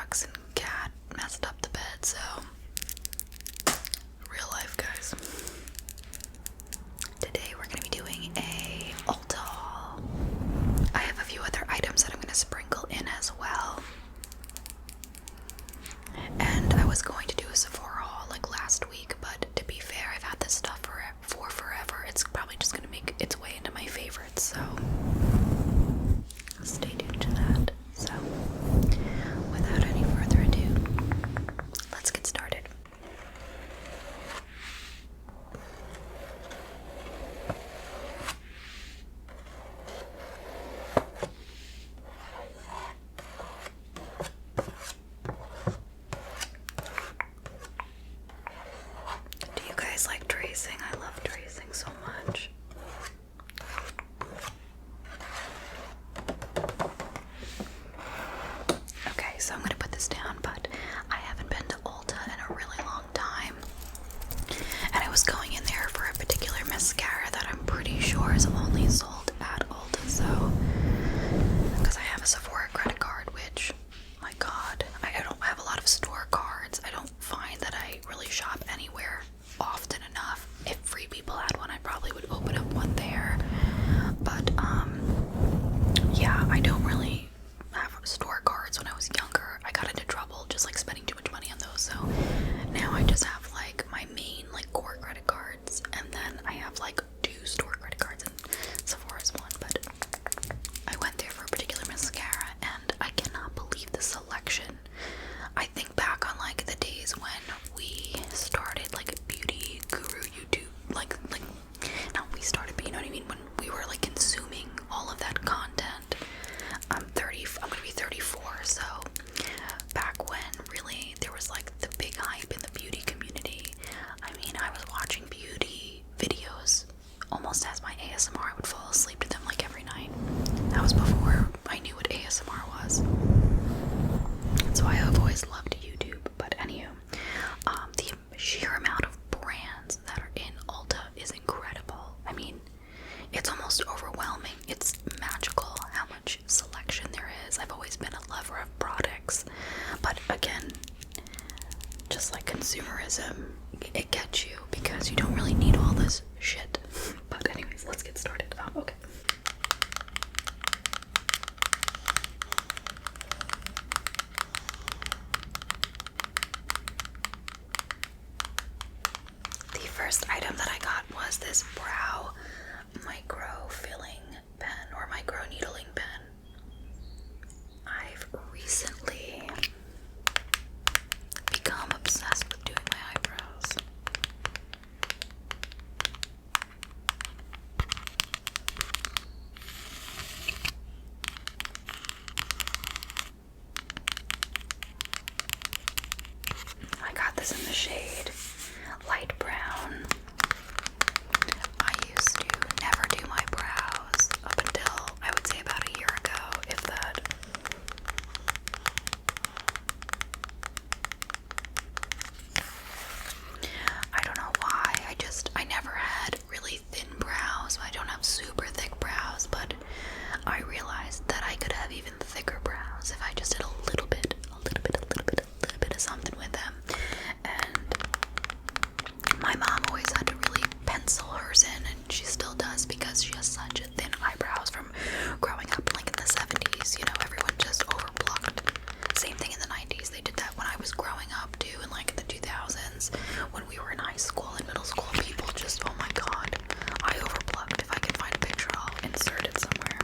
dogs and cat messed up the bed, so real life, guys. Today we're gonna be doing a Ulta haul. I have a few other items that I'm gonna sprinkle in as well. And I was going to do a Sephora haul like last week, but to be fair, I've had this stuff for forever. It's probably just gonna make its way into my favorites, so stay tuned to that. So, without any further ado, let's get started. Do you guys like tracing? I love tracing so much. Okay, so I'm gonna put this down, but I haven't been to Ulta in a really long time. And I was going in there for a particular mascara that I'm pretty sure is only sold at Ulta, so because I have a Sephora credit card, which, my god, I don't have a lot of store cards. I don't find that I really shop anywhere often enough. If Free People had one, I probably would open up one there. But yeah, I don't really have store cards. When I was younger, I got into trouble just like spending too much money on those. So now I just have like my main like core credit cards, and then I have like 2 store credit cards, and Sephora's one. But I went there for a particular mascara, and I cannot believe the selection. I think back on like the days when we started like beauty guru YouTube, like not we started, but you know what I mean, when we were like consuming all of that content. I'm gonna be 34, so back when really there was like the big hype in the beauty community. I mean, I was watching beauty videos almost as my ASMR. I would fall asleep to them like every night. That was before I knew what ASMR was. So I have always loved YouTube, but anywho, the sheer amount of brands that are in Ulta is incredible. I mean, it's almost overwhelming. It's magical how much selection there is. I've always been a lover of products, but again, just like consumerism, it gets you because you don't really need all this shit. But anyways, let's get started. Okay. The first item that I got was this brow microfilling pen or micro needling pen. I've recently become obsessed with doing my eyebrows. I got this in the shade light brown. I used to never do my brows up until I would say about a year ago, if that. I don't know why. I never had really thin brows. I don't have super thick brows, but I realized that I could have even thicker brows if I just did a little bit of something with them. And my mom always had to really pencil hers in, and she still does because she has such thin eyebrows from growing up like in the 70s. You know, everyone just overblocked. Same thing in the 90s. They did that when I was growing up too, and like in the 2000s when we were in high school and middle school. People just, oh my god, I overblocked. If I can find a picture, I'll insert it somewhere.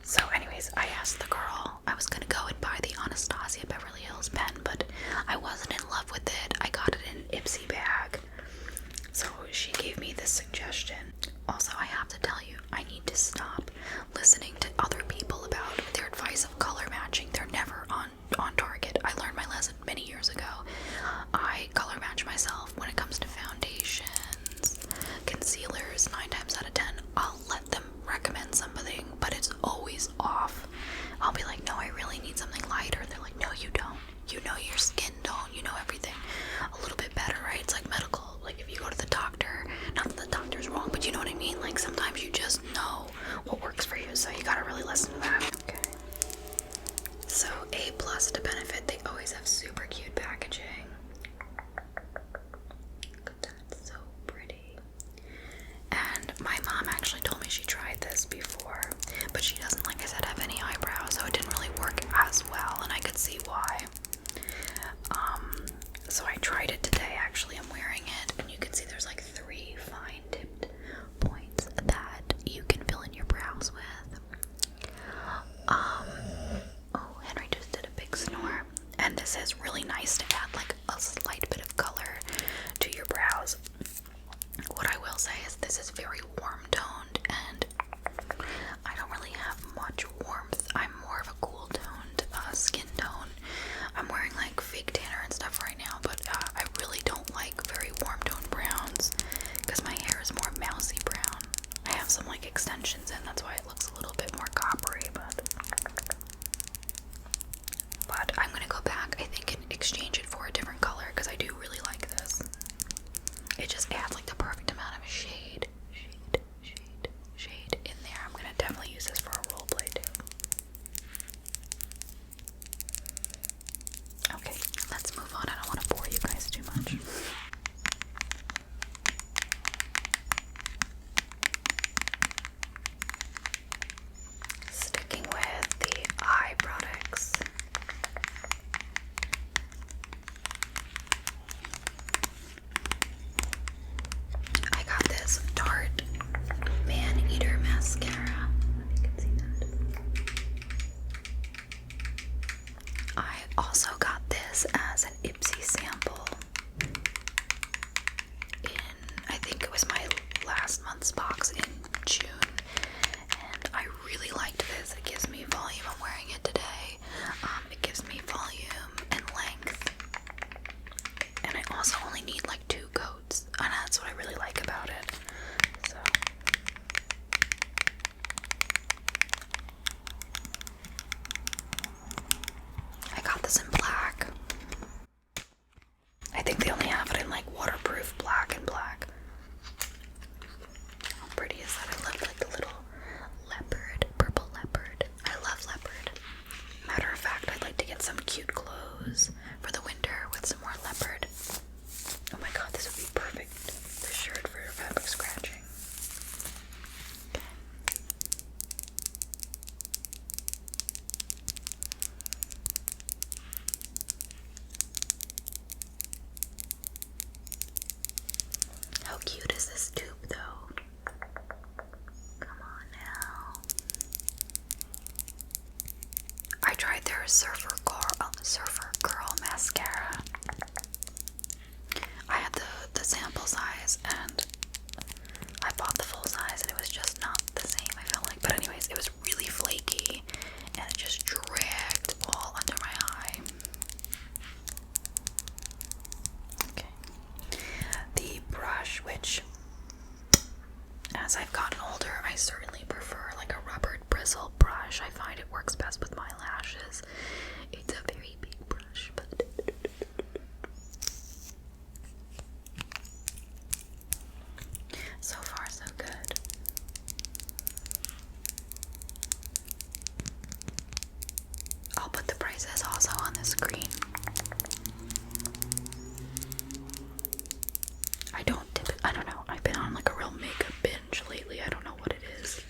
So anyways, I asked the girl, I was gonna go and buy the Anastasia Beverly Hills pen, but I wasn't in love with it. I got it in an Ipsy bag. So she gave me this suggestion. Also, I have to tell you, I need to stop listening to other people about their advice of color matching. They're never on target. I learned my lesson many years ago. I color match myself when it comes to foundations, concealers. 9 times out of 10, I'll let them recommend something, but it's always off. I'll be like, no, I really need something lighter. They're like, no, you don't. You know your skin tone. You know everything a little bit better, right? It's like medical. Like if you go to the doctor, not that the doctor's wrong, but you know what I mean? Like sometimes you just know what works for you, so you gotta really listen to that. Okay. this is really nice to add like a slight bit of color to your brows. What I will say is this is very warm toned, and I don't really have much warmth. I'm more of a cool toned skin tone. I'm wearing like fake tanner and stuff right now, but I really don't like very warm toned browns because my hair is more mousy brown. I have some like extensions in, that's why it looks a little bit more coppery, but I'm gonna go back, I think, and exchange it for a different color because I do really like this. It just adds like the perfect amount of shade in there. I'm gonna definitely use this for a role play too. Okay, let's move on. I don't want to bore you guys too much. Sticking with the eye products. I got this Tarte Maneater Mascara. If you can see that. I also got this as an ipsy sample in, I think it was my last month's box in June, and I really liked this. It gives me volume. I'm wearing it today. It gives me volume and length, and I also only need like 2 coats, and that's what I really like about it. So I got this in black. I think they only have it in like waterproof black and black. How pretty is that? I love like the little leopard, purple leopard. I love leopard. Matter of fact, I'd like to get some cute clothes for the winter with some more leopard. Oh my god, this would be perfect. This shirt for your fabric scratching. Okay. How cute is this tube though? Come on now. I tried their Surfer Girl mascara. I had the sample size, and I bought the full size, and it was just not the same, I felt like. But anyways, it was really flaky, and it just dragged all under my eye. Okay. The brush, which, as I've gotten older, I certainly prefer like a rubbered bristle brush. I find it works best with my lashes. It's a very big brush, but so far so good. I'll put the prices also on the screen. I don't know. I've been on like a real makeup binge lately. I don't know what it is.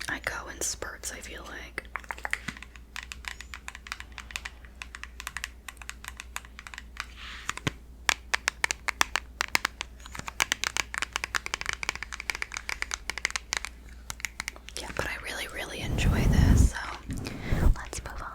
I go in spurts, I feel like. Yeah, but I really, really enjoy this, so let's move on.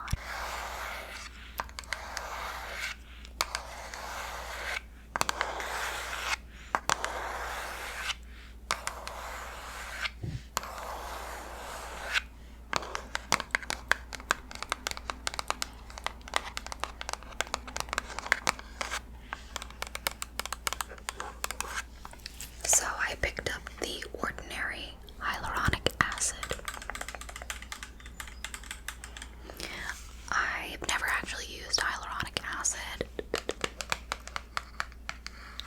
So I picked up the Ordinary Hyaluronic Acid. I've never actually used hyaluronic acid,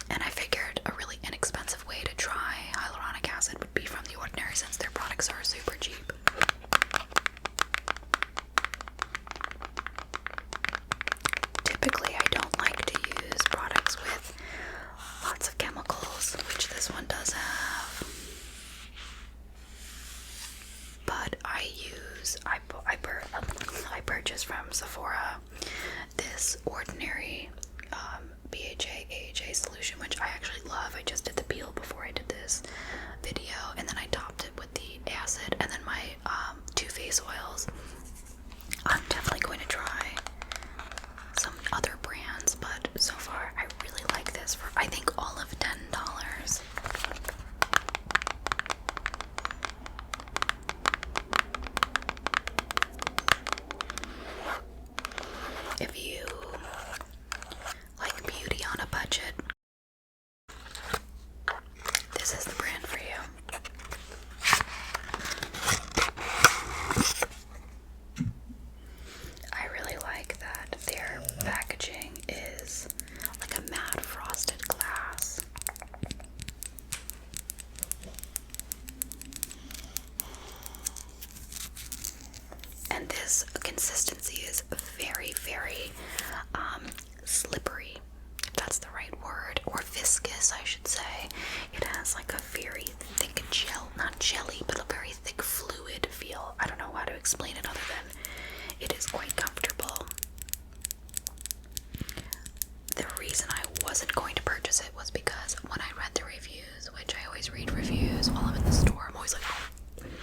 and I figured a really inexpensive way to try hyaluronic acid would be from The Ordinary, since their products are super cheap. Typically, I don't like to use products with lots of chemicals, which this one does have. But I purchased from Sephora this Ordinary BHA AHA solution, which I actually love. I just did the peel before I did this video, and then I topped it with the acid, and then my 2 face oils. I'm definitely this consistency is very, very slippery, if that's the right word, or viscous, I should say. It has like a very thick gel, not jelly, but a very thick fluid feel. I don't know how to explain it other than it is quite comfortable. The reason I wasn't going to purchase it was because when I read the reviews, which I always read reviews while I'm in the store, I'm always like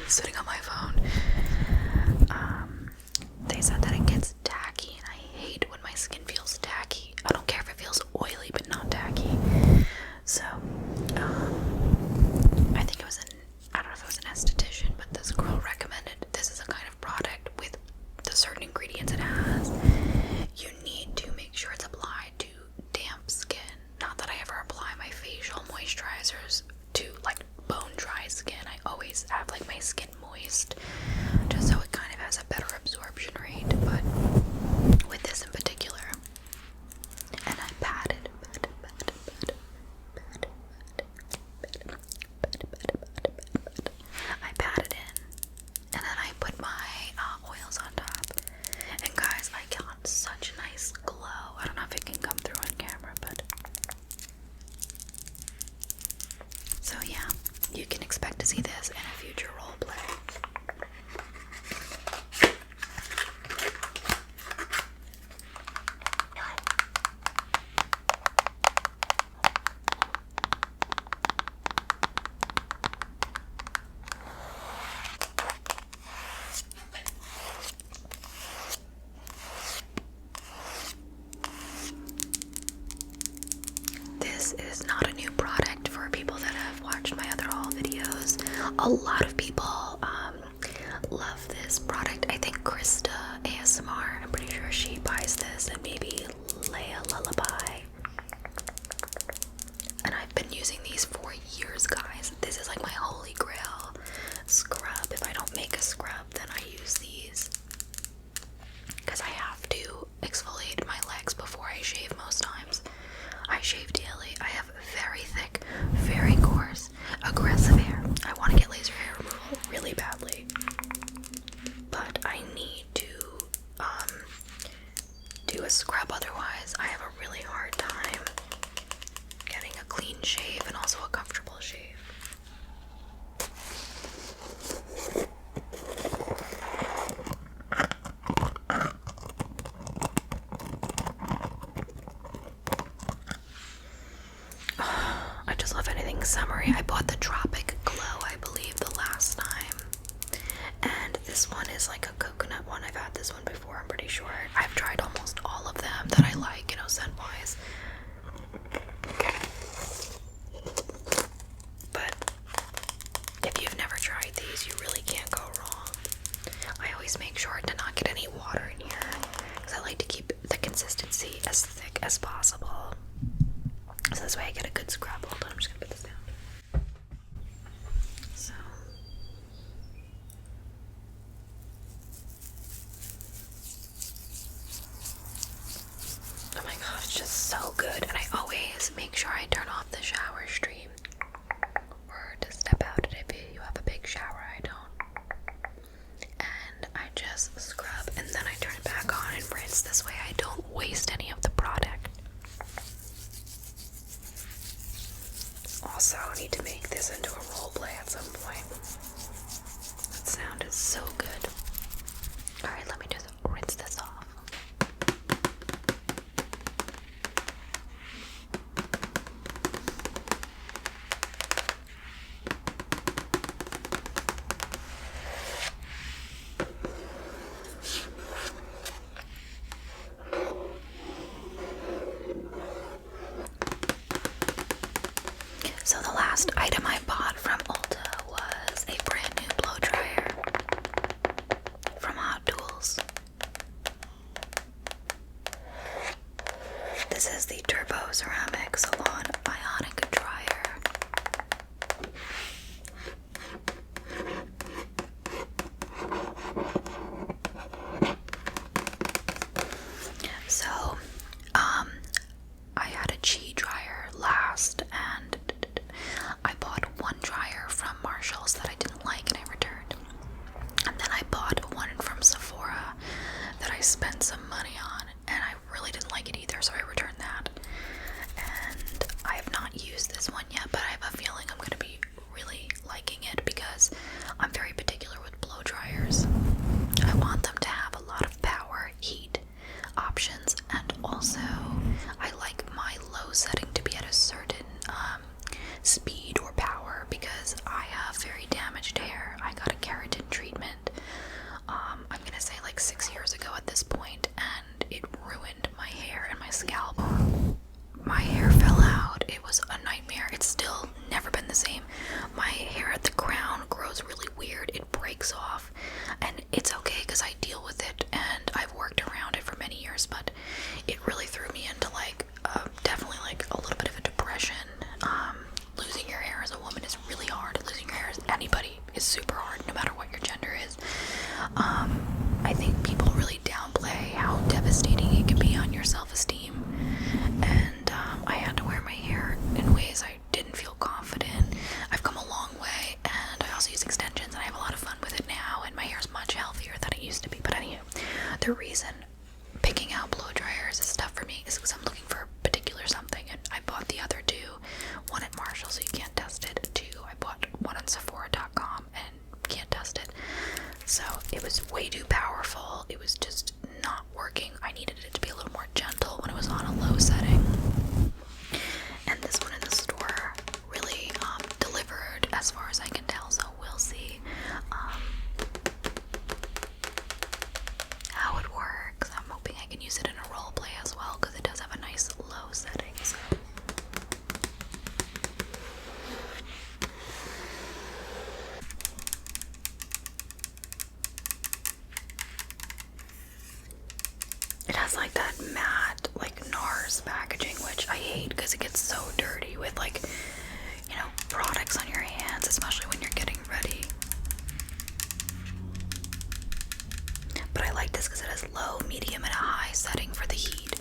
sitting on my phone, they said that it gets tacky, and I hate when my skin feels tacky. I don't care if it feels oily, but not tacky. So, I think it was I don't know if it was an esthetician, but this girl recommended this is a kind of product with the certain ingredients it has. You need to make sure it's applied to damp skin. Not that I ever apply my facial moisturizers to like bone dry skin. I always have like my skin moist, just so it kind of has a better absorption rate. But with this in particular, and I patted in, and then I put my oils on top. And guys, I got such a nice glow. I don't know if it can come through on camera, but so yeah, you can expect to see this in a future role play. This is not a new product for people that have watched my other haul videos. A lot of people love this product. I think Krista ASMR, I'm pretty sure she buys this, and maybe Leia Lullaby. And I've been using these for years, guys. This is like my holy grail scrub. If I don't make a scrub, then I use these, because I have to exfoliate my legs before I shave most times. I shave daily. I have very thick, very coarse, aggressive hair. I want to get laser hair removal really badly, but I need to do a scrub, otherwise I have a really hard time getting a clean shave and also a comfortable shave. I just love anything summery. I bought the Tropic Glow, I believe, the last time. And this one is like a coconut one. I've had this one before, I'm pretty sure. I've tried almost all of them that I like, scent-wise. But if you've never tried these, you really can't go wrong. I always make sure to not get any water in here, because I like to keep the consistency as thick as possible. So this way I get a good scrub. Hold on, I'm just gonna put this down. So. Oh my god, it's just so good. And I always make sure I turn off the shower stream. Or to step out if you have a big shower, I don't. And I just scrub and then I turn it back on and rinse. This way I don't waste any of the product. Also, I need to make this into a role play at some point. That sound is so good. Alright, let me just rinse this off. So the last item I bought from Ulta was a brand new blow dryer. spent some money on, and I really didn't like it either, so I returned that. And I have not used this one yet, but I have a feeling I'm going to be really liking it because I'm very particular with blow dryers. I want them to have a lot of power, heat options, and also I like my low setting to be at a certain speed or power because I have very damaged hair. I got a keratin treatment, I'm gonna say like 6 years ago at this point, and it ruined my hair and my scalp. My hair fell out. It was a nightmare. It's still never been the same. My hair at the crown grows really weird. It breaks off, and it's okay because I deal with it and I've worked around it for many years, but it really threw me into like definitely like a little bit of a depression. Losing your hair as a woman is really hard. Losing your hair as anybody is super hard, no matter what your gender is. I think people really downplay how devastating it can be on your self-esteem, and I had to wear my hair in ways I didn't feel confident. I've come a long way, and I also use extensions, and I have a lot of fun with it now, and my hair is much healthier than it used to be. But anyway, the reason picking out blow dryers is tough for me is because I'm looking for a particular something, and I bought the other two. One at Marshall, so you can't test it. Two, I bought one on Sephora.com and can't test it. So it was way too powerful. It was just not working. I needed it to be a little more gentle when it was on a low setting. And this one in the store really delivered as far as I can tell, so we'll see how it works. I'm hoping I can use it in a role play as well because it does have a nice low setting. So. It has like that matte, like NARS packaging, which I hate because it gets so dirty with like, you know, products on your hands, especially when you're getting ready. But I like this because it has low, medium, and a high setting for the heat,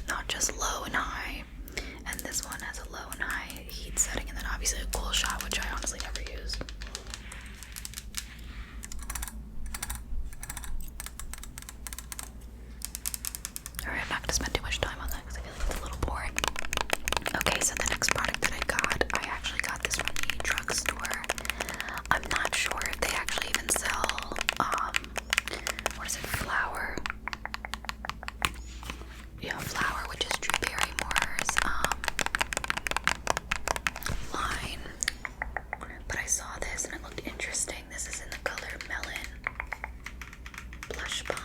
not just low and high. And this one has a low and high heat setting, and then obviously a cool shot, which I honestly never used. Alright, I'm not going to spend too much time on that because I feel like it's a little boring. Okay, so the next product that I actually got this from the drugstore. I'm not sure if they actually even sell, what is it, flour? Yeah, flour, which is Drew Barrymore's, line. But I saw this and it looked interesting. This is in the color Melon Blush Balm.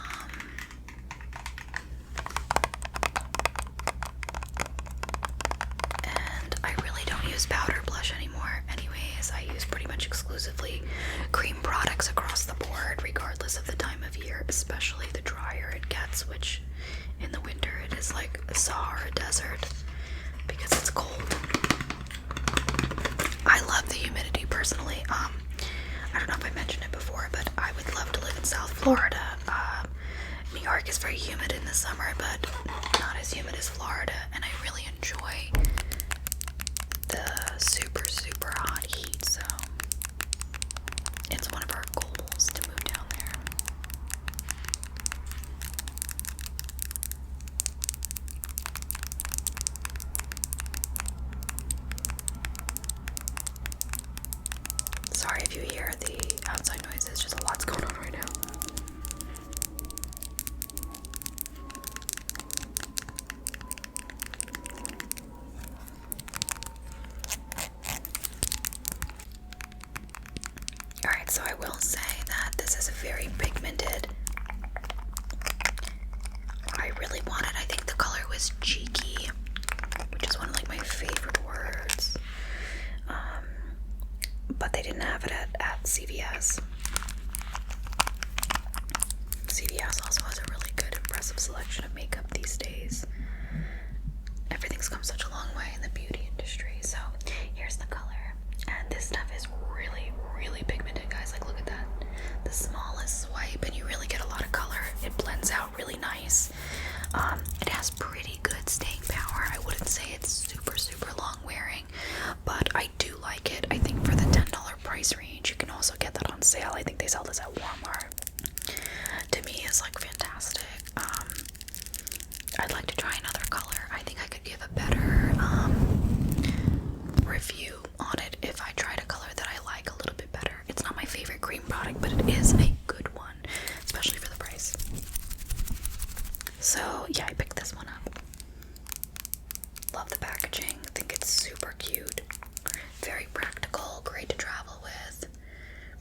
Powder blush anymore. Anyways, I use pretty much exclusively cream products across the board, regardless of the time of year, especially the drier it gets, which in the winter it is like a Sahara desert because it's cold. I love the humidity personally. I don't know if I mentioned it before, but I would love to live in South Florida. New York is very humid in the summer, but not as humid as Florida, and I really enjoy the super, super hot heat, so it's one of our goals to move down there. Sorry if you hear the outside noises, just a lot's going on right now. Alright, so I will say that this is a very pigmented. I really wanted, I think the color was cheeky, which is one of like my favorite words. But they didn't have it at CVS. CVS also has a really good, impressive selection of makeup these days. Everything's come such a long way in the beauty industry. So here's the color. And this stuff is really, really pigmented, guys. Like, look at that. The smallest swipe, and you really get a lot of color. It blends out really nice. It has pretty good staying power. I wouldn't say it's super, super long wearing, but I do like it. I think for the $10 price range, you can also get that on sale. I think they sell this at Walmart. To me, is like fantastic. I'd like to try another color. I think I could give a better review on it if I tried a color that I like a little bit better. It's not my favorite cream product, but it is a good one, especially for the price. So yeah, I picked this one up. Love the packaging. I think it's super cute. Very practical, great to travel with.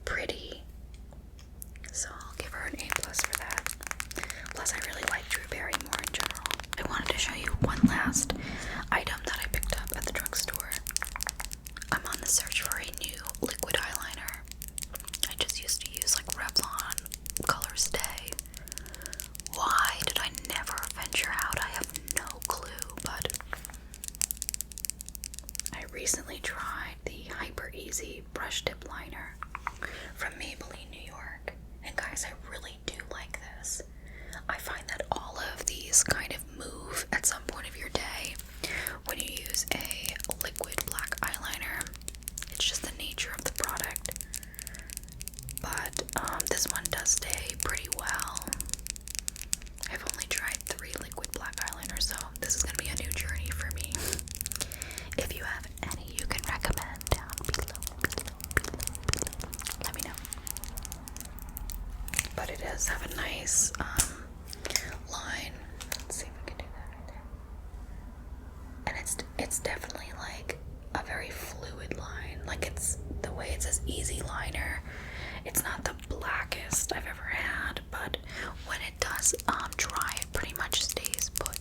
Pretty. So I'll give her an A+ for that. Plus, I really like Drewberry more in general. I wanted to show you one last item that I picked up at the drugstore. I'm on the search for a new liquid eyeliner. I just used to use like Revlon Color Stay. Why did I never venture out? I have no clue, but I recently tried the Hypereasy brush tip liner from Maybelline, New York. And guys, I really do like this. I find that all of these kind of move at some point of your day when you use a liquid black eyeliner. It's just the nature of the product. But this one does stay pretty well. I've only tried 3 liquid black eyeliners, so this is going to be a new journey for me. If you have any you can recommend down below, let me know. But it does have a nice line. Let's see if we can do that right there. And it's definitely like a very fluid line. Like it's the way it says easy liner. It's not the blackest I've ever had, but when it does dry, it pretty much stays put.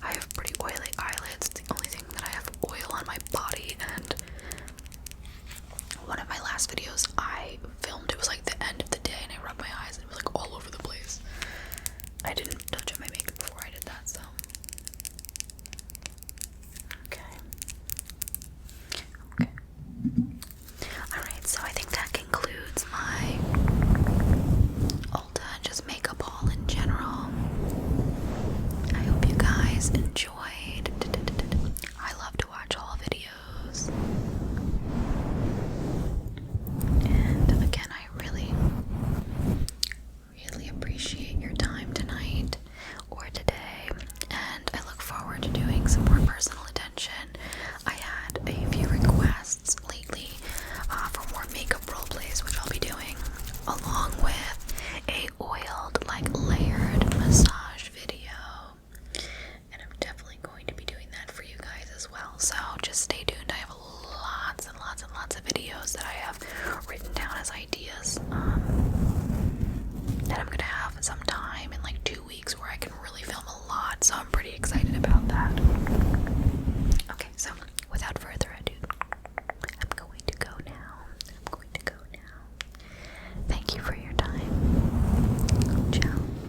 I have pretty oily eyelids. It's the only thing that I have oil on my body, and one of my last videos I filmed, it was like the end of the day and I rubbed my eyes and it was like all over the place. I didn't touch up my makeup before I did that, so okay. Alright, so I think that concludes my Ulta and just makeup haul in general. I hope you guys enjoyed. I love to watch haul videos. And again, I really appreciate your time tonight or today. And I look forward to doing some more personal attention. I had a few requests lately for more makeup role plays, which I'll be doing along with